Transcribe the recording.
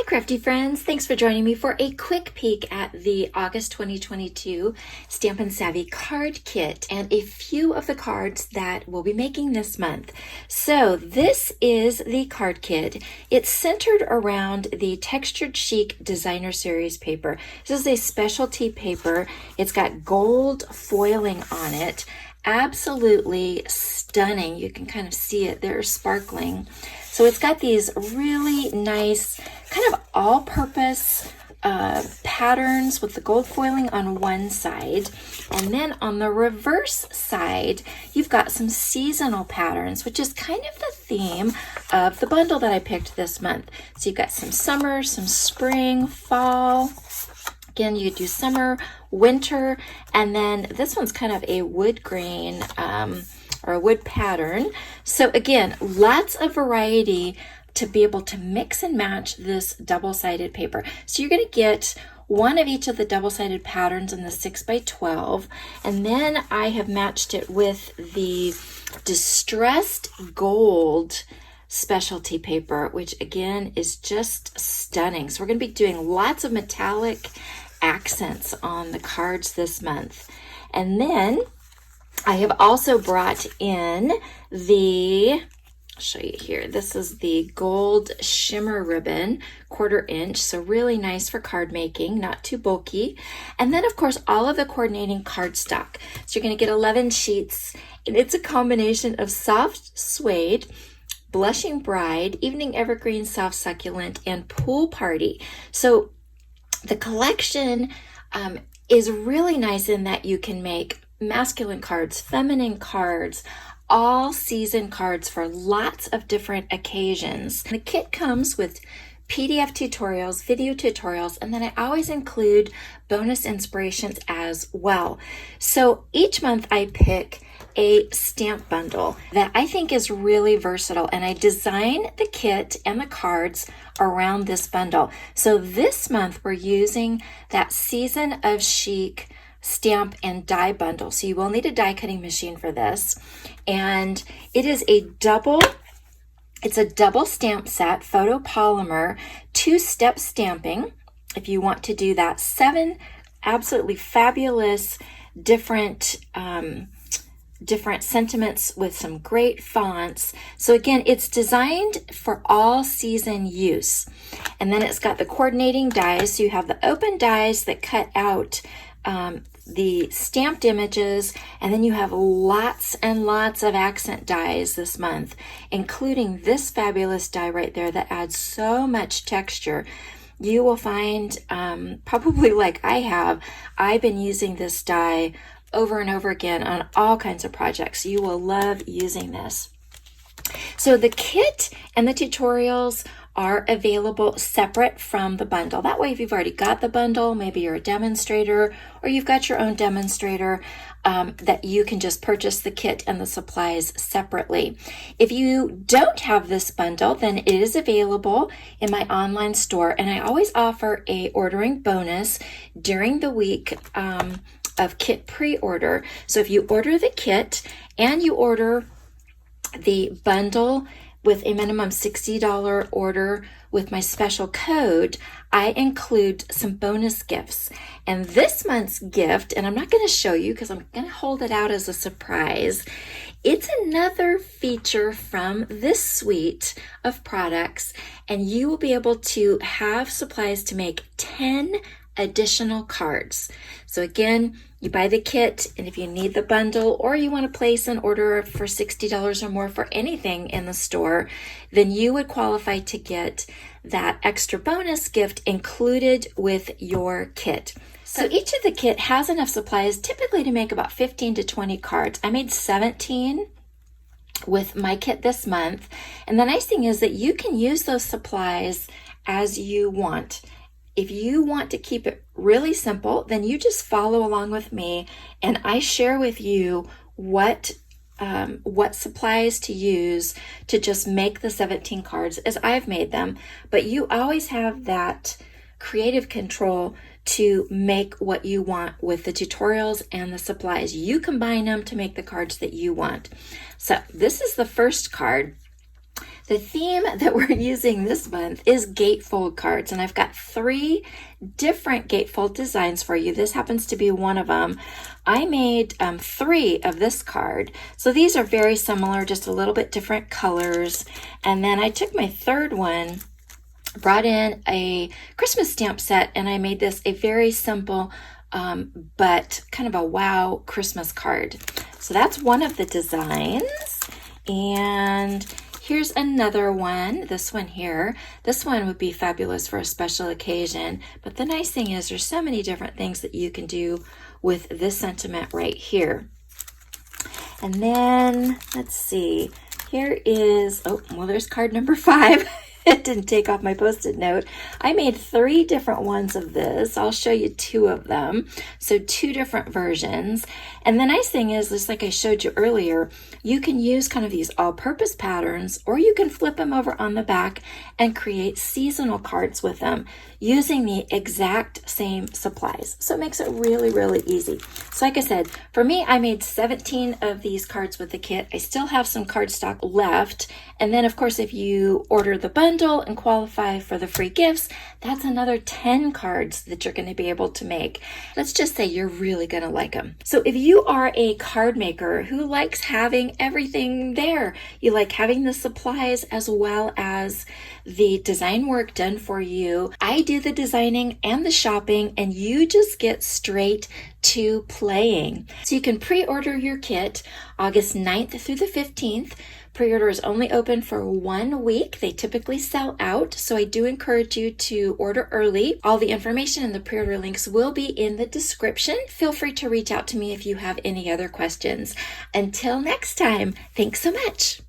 crafty friends, thanks for joining me for a quick peek at the August 2022 Stampin' Savvy card kit and a few of the cards that we'll be making this month. So this is the card kit. It's centered around the Textured CHIC Designer Series paper. This is a specialty paper. It's got gold foiling on it. Absolutely stunning. You can kind of see it there, sparkling. So it's got these really nice kind of all-purpose patterns with the gold foiling on one side. And then on the reverse side, you've got some seasonal patterns, which is kind of the theme of the bundle that I picked this month. So you've got some summer, some spring, fall. Again, you do summer, winter, and then this one's kind of a wood grain or a wood pattern. So again, lots of variety to be able to mix and match this double-sided paper. So you're going to get one of each of the double-sided patterns in the 6x12, and then I have matched it with the distressed gold specialty paper, which again is just stunning. So we're going to be doing lots of metallic accents on the cards this month. And then I have also brought in I'll show you here. This is the gold shimmer ribbon, 1/4 inch. So really nice for card making, not too bulky. And then of course, all of the coordinating cardstock. So you're going to get 11 sheets, and it's a combination of soft suede, blushing bride, evening evergreen, soft succulent, and pool party. So the collection is really nice in that you can make masculine cards, feminine cards, all season cards for lots of different occasions. The kit comes with PDF tutorials, video tutorials, and then I always include bonus inspirations as well. So each month I pick a stamp bundle that I think is really versatile, and I design the kit and the cards around this bundle. So this month we're using that Season of CHIC Stamp and Die Bundle. So you will need a die cutting machine for this. And it is it's a double stamp set, photopolymer, 2-step stamping. If you want to do that, 7 absolutely fabulous different sentiments with some great fonts. So again, it's designed for all season use. And then it's got the coordinating dies. So you have the open dies that cut out the stamped images, and then you have lots and lots of accent dies this month, including this fabulous die right there that adds so much texture. You will find, probably like I have, I've been using this die over and over again on all kinds of projects. You will love using this. So the kit and the tutorials are available separate from the bundle. That way, if you've already got the bundle, maybe you're a demonstrator or you've got your own demonstrator, that you can just purchase the kit and the supplies separately. If you don't have this bundle, then it is available in my online store, and I always offer a ordering bonus during the week of kit pre-order. So if you order the kit and you order the bundle with a minimum $60 order with my special code, I include some bonus gifts. And this month's gift, and I'm not going to show you because I'm going to hold it out as a surprise, it's another feature from this suite of products, and you will be able to have supplies to make 10 additional cards. So again, you buy the kit, and if you need the bundle or you want to place an order for $60 or more for anything in the store, then you would qualify to get that extra bonus gift included with your kit. So each of the kit has enough supplies typically to make about 15 to 20 cards. I made 17 with my kit this month, and the nice thing is that you can use those supplies as you want. If you want to keep it really simple, then you just follow along with me, and I share with you what supplies to use to just make the 17 cards as I've made them. But you always have that creative control to make what you want with the tutorials and the supplies. You combine them to make the cards that you want. So this is the first card. The theme that we're using this month is gatefold cards, and I've got 3 different gatefold designs for you. This happens to be one of them. I made 3 of this card. So these are very similar, just a little bit different colors. And then I took my 3rd one, brought in a Christmas stamp set, and I made this a very simple but kind of a wow Christmas card. So that's one of the designs. And here's another one, this one here. This one would be fabulous for a special occasion. But the nice thing is there's so many different things that you can do with this sentiment right here. And then, let's see, here is, oh, well, there's card number 5. It didn't take off my Post-it note. I made 3 different ones of this. I'll show you 2 of them. So 2 different versions. And the nice thing is, just like I showed you earlier, you can use kind of these all-purpose patterns, or you can flip them over on the back and create seasonal cards with them using the exact same supplies. So it makes it really, really easy. So like I said, for me, I made 17 of these cards with the kit. I still have some cardstock left. And then, of course, if you order the bundle and qualify for the free gifts, that's another 10 cards that you're going to be able to make. Let's just say you're really going to like them. So if you are a card maker who likes having everything there, you like having the supplies as well as the design work done for you, I do the designing and the shopping, and you just get straight to playing. So you can pre-order your kit August 9th through the 15th. Pre-order is only open for 1 week. They typically sell out, so I do encourage you to order early. All the information and the pre-order links will be in the description. Feel free to reach out to me if you have any other questions. Until next time, thanks so much.